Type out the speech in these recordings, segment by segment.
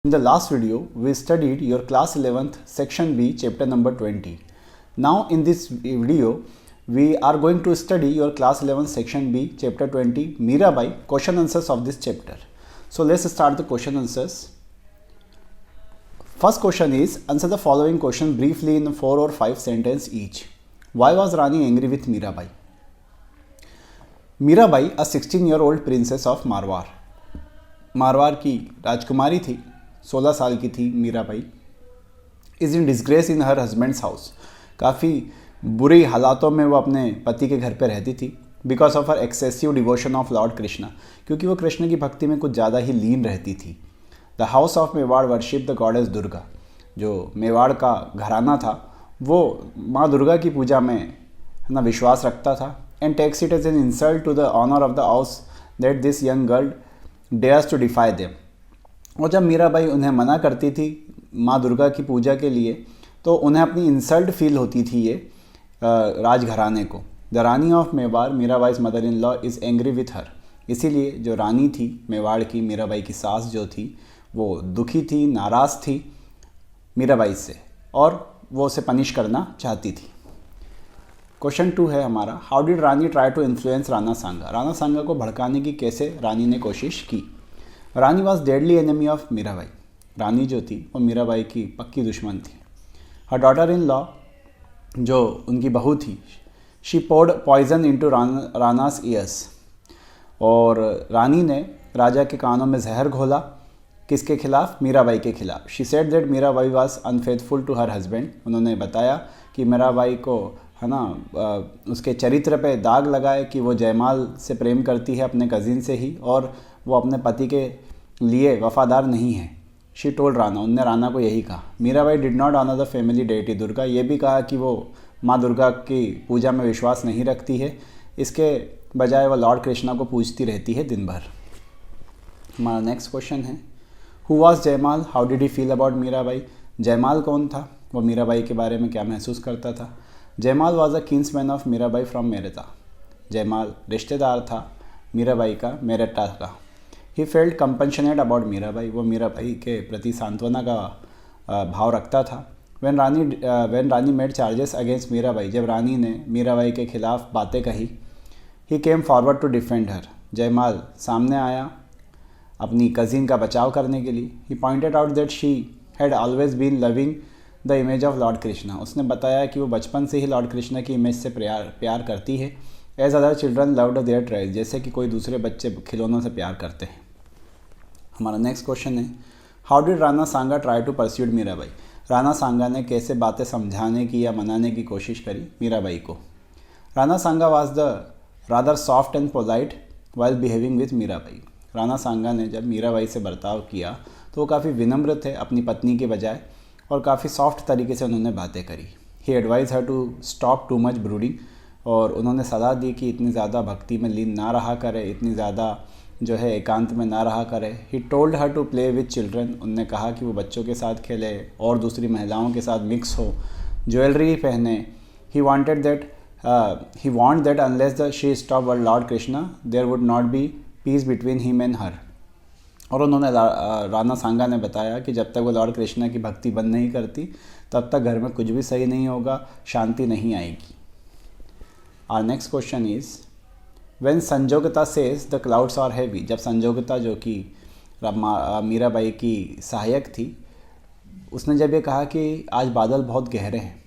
In the last video, we studied your class 11th section B chapter number 20. Now in this video, we are going to study your class 11th section B chapter 20 Mirabai question answers of this chapter. So let's start the question answers. First question is, answer the following question briefly in 4 or 5 sentences each. Why was Rani angry with Mirabai? Mirabai, a 16-year-old princess of Marwar. Marwar की राजकुमारी थी, 16 साल की थी Mirabai. Is in disgrace in her husband's house. काफ़ी बुरी हालातों में वो अपने पति के घर पे रहती थी. Because of her excessive devotion of lord Krishna, क्योंकि वो कृष्ण की भक्ति में कुछ ज़्यादा ही लीन रहती थी. The house of Mewar worship the goddess Durga. जो मेवाड़ का घराना था वो माँ दुर्गा की पूजा में है ना विश्वास रखता था. And takes it as an insult to the honour of the house that this young girl dares to defy them. और जब मीराबाई उन्हें मना करती थी माँ दुर्गा की पूजा के लिए, तो उन्हें अपनी इंसल्ट फील होती थी ये राजघराने को. The Rani of Mewar Mirabai's mother in law is angry with her. इसीलिए जो रानी थी मेवाड़ की, मीराबाई की सास जो थी, वो दुखी थी, नाराज़ थी मीराबाई से और वो उसे पनिश करना चाहती थी. क्वेश्चन 2 है हमारा, how did Rani try to influence Rana Sanga. Rana Sanga को भड़काने की कैसे रानी ने कोशिश की. Rani was deadly enemy of Mirabai. रानी जो थी वो मीराबाई की पक्की दुश्मन थी. हर डॉटर इन लॉ, जो उनकी बहू थी, she poured poison into Rana's ears. और रानी ने राजा के कानों में जहर घोला. किसके खिलाफ? मीराबाई के खिलाफ. She said that Mirabai was unfaithful to her husband. उन्होंने बताया कि मीराबाई को है ना उसके चरित्र पे दाग लगाए कि वो जयमाल से प्रेम करती है, अपने कज़िन से ही, और वो अपने पति के लिए वफ़ादार नहीं है. She told Rana. उनने राना को यही कहा. Mirabai did not honour the family deity Durga. ये भी कहा कि वो माँ दुर्गा की पूजा में विश्वास नहीं रखती है. इसके बजाय वो लॉर्ड कृष्णा को पूजती रहती है दिन भर. हमारा नेक्स्ट क्वेश्चन है, हु वॉज जयमाल, how did he feel about Mirabai. जयमाल कौन था, वो मीराबाई के बारे में क्या महसूस करता था. Jaimal was a kinsman of Mirabai from Merta. Jaimal रिश्तेदार था मीराबाई का मेरठा का. He felt compassionate about Mirabai. वो मीराबाई के प्रति सांत्वना का भाव रखता था. When Rani made charges against Mirabai. जब रानी ने मीराबाई के खिलाफ बातें कही, he came forward to defend her. Jaimal सामने आया अपनी कज़िन का बचाव करने के लिए. He pointed out that she had always been loving the image of lord Krishna. उसने बताया कि वो बचपन से ही लॉर्ड कृष्णा की इमेज से प्यार करती है. As other children loved their toys. जैसे कि कोई दूसरे बच्चे खिलौनों से प्यार करते हैं. हमारा नेक्स्ट क्वेश्चन है, how did Rana Sanga try to persuade Mirabai. Rana Sanga ने कैसे बातें समझाने की या मनाने की कोशिश करी मीराबाई को. Rana Sanga was the rather soft and polite while behaving with Mirabai. Rana Sanga ने जब मीराबाई से बर्ताव किया तो वो काफ़ी विनम्र थे अपनी पत्नी के बजाय, और काफ़ी सॉफ्ट तरीके से उन्होंने बातें करी. He advise her to stop too much brooding. और उन्होंने सलाह दी कि इतनी ज़्यादा भक्ति में लीन ना रहा करे, इतनी ज़्यादा जो है एकांत में ना रहा करे. He told her to play with children. उनने कहा कि वो बच्चों के साथ खेले और दूसरी महिलाओं के साथ मिक्स हो, ज्वेलरी पहने. He wanted that unless the she stop वर lord Krishna there would not be peace between him and her. और उन्होंने राणा सांगा ने बताया कि जब तक वो लॉर्ड कृष्णा की भक्ति बंद नहीं करती तब तक घर में कुछ भी सही नहीं होगा, शांति नहीं आएगी. Our next question is, when Sanjogita says the clouds are heavy. जब संजोगिता जो कि मीराबाई की सहायक थी, उसने जब ये कहा कि आज बादल बहुत गहरे हैं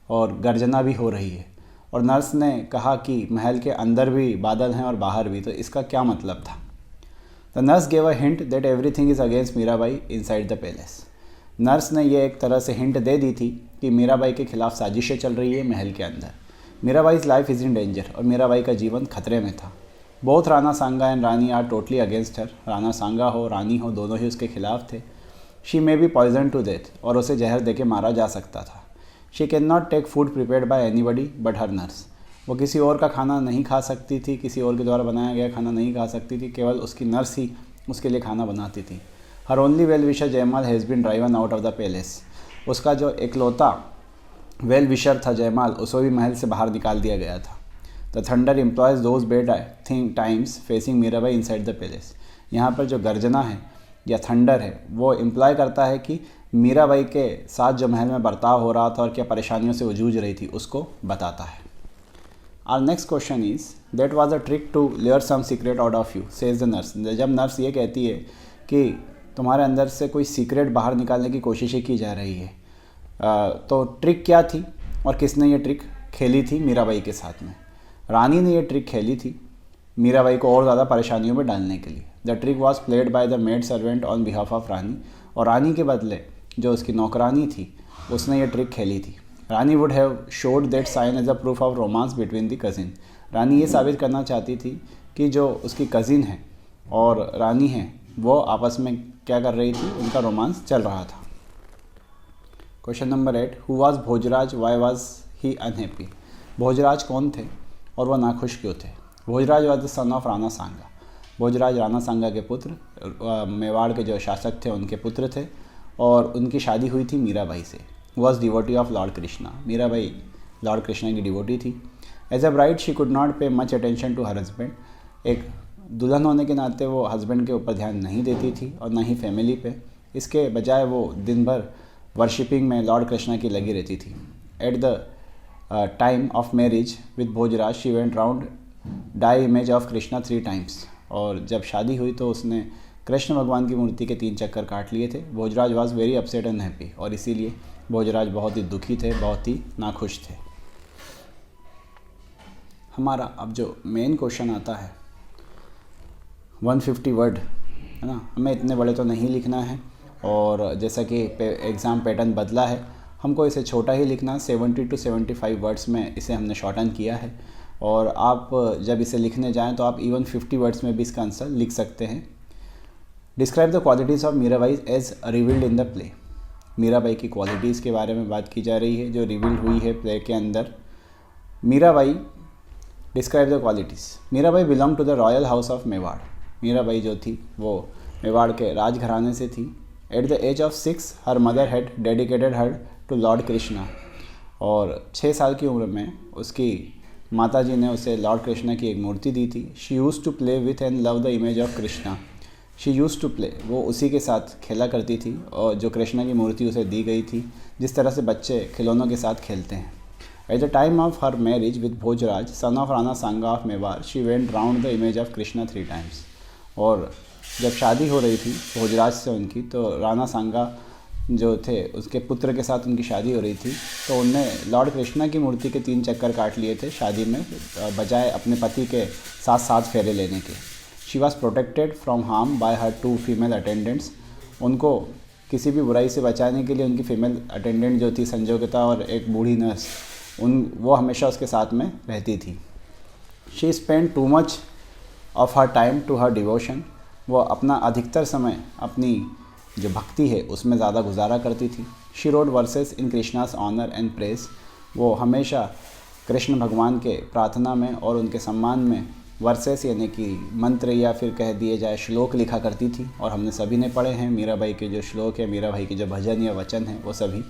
और गर्जना भी हो रही है, और नर्स ने कहा कि महल के अंदर भी बादल हैं और बाहर भी, तो इसका क्या मतलब था. The nurse gave a hint that everything is against Mirabai inside the palace. Nurse ने ये एक तरह से हिंट दे दी थी कि मीराबाई के खिलाफ साजिशें चल रही है महल के अंदर. Mirabai's life is in danger. और मीराबाई का जीवन खतरे में था. Both Rana Sanga and Rani are totally against her. Rana Sanga हो, रानी हो, दोनों ही उसके खिलाफ थे. She may be poison to death. और उसे जहर देके मारा जा सकता था. She can not take food prepared by anybody but her nurse. वो किसी और का खाना नहीं खा सकती थी, किसी और के द्वारा बनाया गया खाना नहीं खा सकती थी. केवल उसकी नर्स ही उसके लिए खाना बनाती थी. Her only well wisher Jaimal has been driven out of the palace. उसका जो इकलौता वेल विशर था जयमाल, उसे भी महल से बाहर निकाल दिया गया था. The thunder employees those bed thing times facing Mirabai inside the palace. यहाँ पर जो गर्जना है या थंडर है वो इम्प्लाई करता है कि मीराबाई के साथ जो महल में बर्ताव हो रहा था और क्या परेशानियों से वो जूझ रही थी उसको बताता है। Our next question is that was a trick to lure some secret out of you says the nurse. जब नर्स ये कहती है कि तुम्हारे अंदर से कोई सीक्रेट बाहर निकालने की कोशिशें की जा रही है, तो ट्रिक क्या थी और किसने ये ट्रिक खेली थी मीराबाई के साथ में? रानी ने ये ट्रिक खेली थी मीराबाई को और ज़्यादा परेशानियों में डालने के लिए। The trick was played by the maid servant on behalf of Rani, और रानी के बदले जो उसकी नौकरानी थी उसने ये ट्रिक खेली थी। Rani would have showed that sign as a proof of romance between the cousin. रानी ये साबित करना चाहती थी कि जो उसकी कज़िन है और रानी है वो आपस में क्या कर रही थी, उनका रोमांस चल रहा था। Question number 8, who was Bhojraj, why was he unhappy? Bhojraj कौन थे और वह नाखुश क्यों थे? Bhojraj was the son of Rana Sanga. Bhojraj Rana Sanga के पुत्र, मेवाड़ के जो शासक थे उनके पुत्र थे, और उनकी शादी हुई थी मीराबाई से। Was devotee of lord Krishna. Mirabai lord Krishna की डिवोटी थी। As a bride she could not pay much attention to her husband. एक दुल्हन होने के नाते वो हस्बैंड के ऊपर ध्यान नहीं देती थी और ना ही फैमिली पे। इसके बजाय वो दिन भर वर्शिपिंग में लॉर्ड कृष्णा की लगी रहती थी। At the time of marriage with Bhojraj she went round the image of Krishna 3 times. और जब शादी हुई तो उसने कृष्ण भगवान की मूर्ति के 3 चक्कर काट लिए थे। Bhojraj was very upset and happy, और इसीलिए भोजराज बहुत ही दुखी थे, बहुत ही नाखुश थे। हमारा अब जो मेन क्वेश्चन आता है 150 वर्ड है ना, हमें इतने बड़े तो नहीं लिखना है, और जैसा कि एग्ज़ाम पैटर्न बदला है हमको इसे छोटा ही लिखना है। 70 to 75 वर्ड्स में इसे हमने शॉर्टन किया है, और आप जब इसे लिखने जाएं तो आप इवन 50 वर्ड्स में भी इसका आंसर लिख सकते हैं। Describe the qualities of Mirabai as revealed in the play. Mirabai की क्वालिटीज़ के बारे में बात की जा रही है जो रिवील्ड हुई है प्ले के अंदर। Mirabai, describe the qualities. Mirabai belong to the royal house of Mewar. Mirabai जो थी वो मेवाड़ के राजघराने से थी। At the age of 6 her mother had dedicated her to lord Krishna. और 6 साल की उम्र में उसकी माताजी ने उसे लॉर्ड कृष्णा की एक मूर्ति दी थी। She used to play with and love the image of Krishna. She used to play, वो उसी के साथ खेला करती थी, और जो कृष्णा की मूर्ति उसे दी गई थी, जिस तरह से बच्चे खिलौनों के साथ खेलते हैं। Eight the time of her marriage with Bhojraj sun of Rana Sanga of Mewar she went round the image of Krishna 3 times. और जब शादी हो रही थी भोजराज से उनकी, तो राणा सांगा जो थे उसके पुत्र के साथ उनकी शादी हो रही थी, तो उनने लॉर्ड कृष्णा की मूर्ति के 3 चक्कर काट लिए थे शादी में, बजाय अपने पति के साथ 7 फेरे लेने के। She was protected from harm bye her 2 female attendants. उनको किसी भी बुराई से बचाने के लिए उनकी फीमेल अटेंडेंट जो थी संजोगिता और एक बूढ़ी नर्स, वो हमेशा उसके साथ में रहती थी। She spend too much of her time to her devotion. वो अपना अधिकतर समय अपनी जो भक्ति है उसमें ज़्यादा गुजारा करती थी। She wrote verses in Krishna's honour and praise. वो हमेशा कृष्ण भगवान के प्रार्थना में और उनके सम्मान में वर्सेस यानी कि मंत्र या फिर कह दिए जाए श्लोक लिखा करती थी, और हमने सभी ने पढ़े हैं मीराबाई के जो श्लोक है, मीराबाई के जो भजन या वचन हैं वो सभी।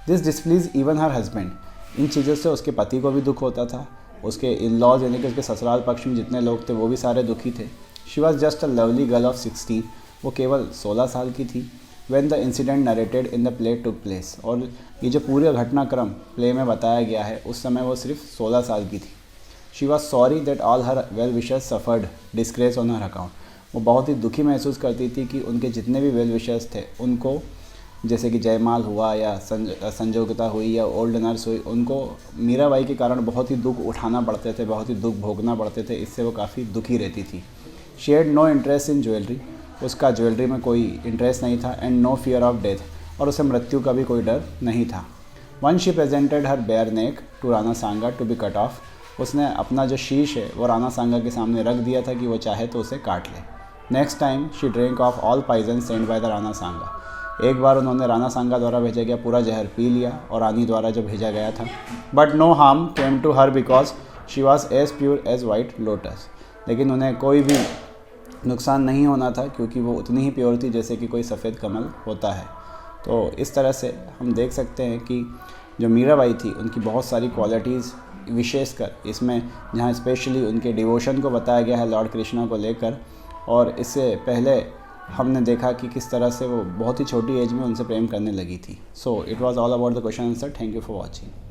This displease even her husband. इन चीज़ों से उसके पति को भी दुख होता था, उसके इन लॉज यानी कि उसके ससुराल पक्ष में जितने लोग थे वो भी सारे दुखी थे। She was just a lovely girl of 16। वो केवल 16 साल की थी। When the incident narrated in the play took place. और ये जो पूरे घटनाक्रम प्ले में बताया गया है उस समय वो सिर्फ 16 साल की थी। She was sorry that all her well wishers suffered disgrace on her account. वो बहुत ही दुखी महसूस करती थी कि उनके जितने भी वेल विशर्स थे उनको, जैसे कि जयमाल हुआ या संजोगिता हुई या ओल्ड नर्स हुई, उनको मीराबाई के कारण बहुत ही दुख उठाना पड़ते थे, बहुत ही दुख भोगना पड़ते थे। इससे वो काफ़ी दुखी रहती थी। She had no interest in jewellery. उसका ज्वेलरी में कोई इंटरेस्ट नहीं था। And no fear of death. और उसे मृत्यु का भी कोई डर नहीं था। When she presented her bare neck to Rana Sanga to be cut off. उसने अपना जो शीश है वो राणा सांगा के सामने रख दिया था कि वो चाहे तो उसे काट ले। Next time she drink of all poison send by the Rana Sanga. एक बार उन्होंने राणा सांगा द्वारा भेजा गया पूरा जहर पी लिया और रानी द्वारा जो भेजा गया था। But no harm came to her because she was as pure as white lotus. लेकिन उन्हें कोई भी नुकसान नहीं होना था क्योंकि वो उतनी ही प्योर थी जैसे कि कोई सफ़ेद कमल होता है। तो इस तरह से हम देख सकते हैं कि जो मीराबाई थी उनकी बहुत सारी क्वालिटीज़, विशेषकर इसमें जहाँ स्पेशली उनके डिवोशन को बताया गया है लॉर्ड कृष्णा को लेकर, और इससे पहले हमने देखा कि किस तरह से वो बहुत ही छोटी एज में उनसे प्रेम करने लगी थी. So it was all about the question answer. Thank you for watching.